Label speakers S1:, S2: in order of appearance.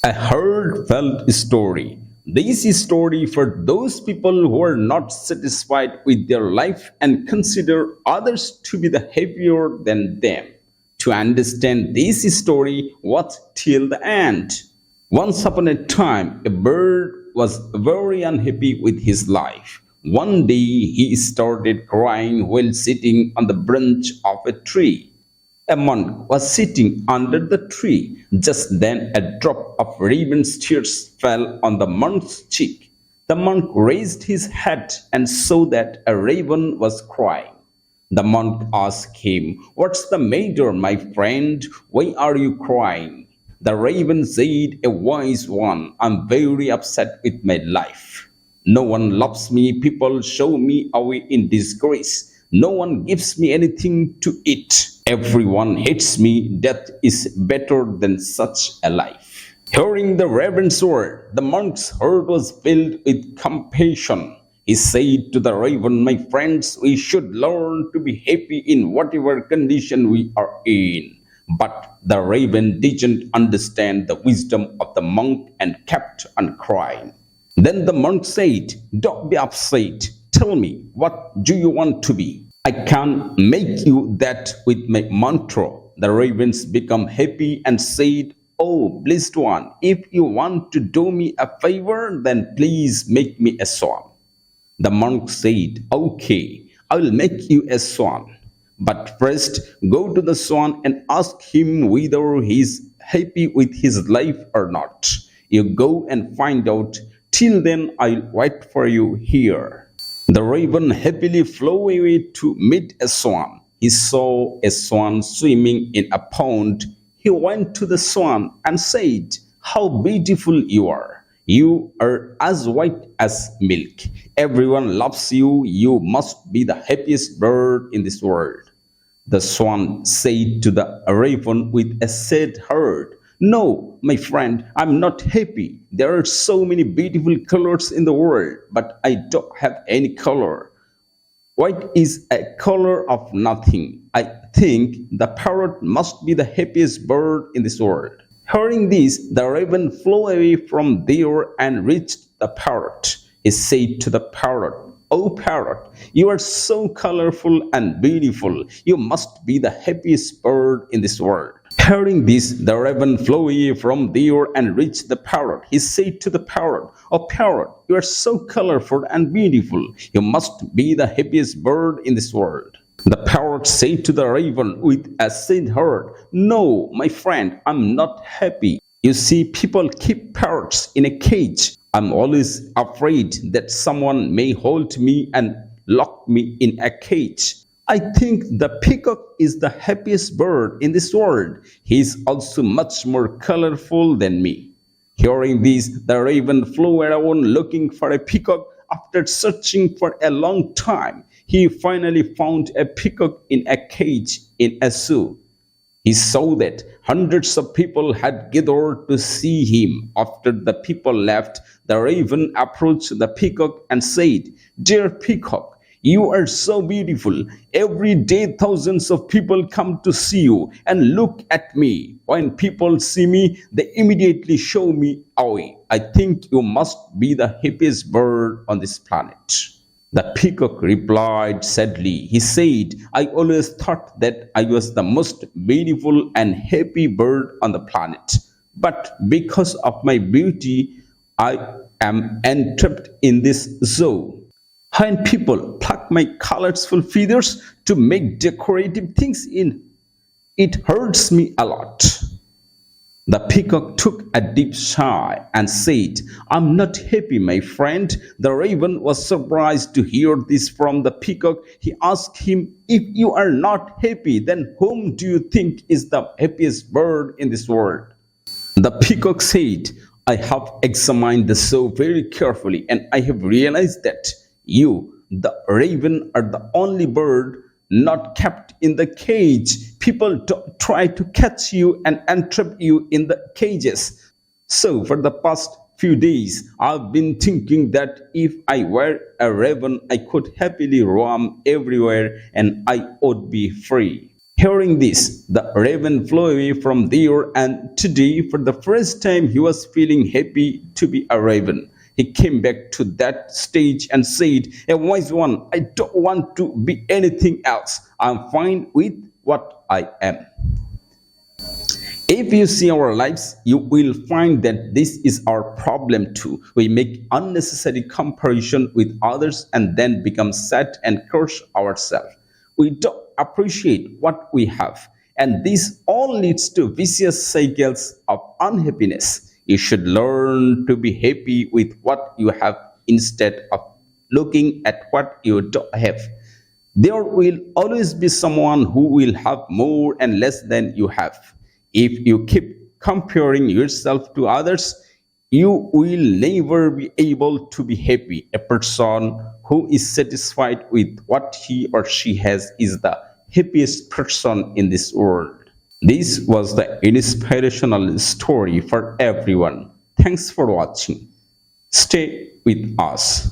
S1: A heartfelt story. This is story for those people who are not satisfied with their life and consider others to be the happier than them. To understand this story, watch till the end. Once upon a time, a bird was very unhappy with his life. One day he started crying while sitting on the branch of a tree. A monk was sitting under the tree. Just then a drop of raven's tears fell on the monk's cheek. The monk raised his head and saw that a raven was crying. The monk asked him, "What's the matter, my friend? Why are you crying?" The raven said, "A wise one, I'm very upset with my life. No one loves me. People show me away in disgrace. No one gives me anything to eat. Everyone hates me. Death is better than such a life." Hearing the raven's word, the monk's heart was filled with compassion. He said to the raven, "My friends, we should learn to be happy in whatever condition we are in." But the raven didn't understand the wisdom of the monk and kept on crying. Then the monk said, "Don't be upset. Tell me, what do you want to be? I can make you that with my mantra." The ravens became happy and said, "Oh, blessed one, if you want to do me a favor, then please make me a swan." The monk said, "Okay, I will make you a swan. But first, go to the swan and ask him whether he is happy with his life or not. You go and find out. Till then, I'll wait for you here." The raven happily flew away to meet a swan. He saw a swan swimming in a pond. He went to the swan and said, "How beautiful you are. You are as white as milk. Everyone loves you. You must be the happiest bird in this world." The swan said to the raven with a sad heart, "No, my friend, I'm not happy. There are so many beautiful colors in the world, but I don't have any color. White is a color of nothing. I think the parrot must be the happiest bird in this world." Hearing this, the raven flew away from there and reached the parrot. He said to the parrot, "Oh parrot, you are so colorful and beautiful. You must be the happiest bird in this world." Hearing this, the raven flew away from there and reached the parrot. He said to the parrot, "Oh parrot, you are so colorful and beautiful. You must be the happiest bird in this world." The parrot said to the raven with a sad heart, "No, my friend, I'm not happy. You see, people keep parrots in a cage. I'm always afraid that someone may hold me and lock me in a cage. I think the peacock is the happiest bird in this world. He is also much more colorful than me." Hearing this, the raven flew around looking for a peacock. After searching for a long time, he finally found a peacock in a cage in a zoo. He saw that hundreds of people had gathered to see him. After the people left, the raven approached the peacock and said, "Dear peacock, you are so beautiful. Every day thousands of people come to see you and look at me. When people see me, they immediately show me away. I think you must be the happiest bird on this planet." The peacock replied sadly. He said, "I always thought that I was the most beautiful and happy bird on the planet. But because of my beauty, I am entrapped in this zoo. When people pluck my colorful feathers to make decorative things in, it hurts me a lot." The peacock took a deep sigh and said, "I'm not happy, my friend." The raven was surprised to hear this from the peacock. He asked him, "If you are not happy, then whom do you think is the happiest bird in this world?" The peacock said, "I have examined the zoo very carefully and I have realized that you, the raven, are the only bird not kept in the cage. People try to catch you and entrap you in the cages. So for the past few days, I've been thinking that if I were a raven, I could happily roam everywhere and I would be free." Hearing this, the raven flew away from there, and today, for the first time, he was feeling happy to be a raven. He came back to that stage and said, "A wise one, I don't want to be anything else. I'm fine with what I am." If you see our lives, you will find that this is our problem too. We make unnecessary comparison with others and then become sad and curse ourselves. We don't appreciate what we have, and this all leads to vicious cycles of unhappiness. You should learn to be happy with what you have instead of looking at what you don't have. There will always be someone who will have more and less than you have. If you keep comparing yourself to others, you will never be able to be happy. A person who is satisfied with what he or she has is the happiest person in this world. This was the inspirational story for everyone. Thanks for watching. Stay with us.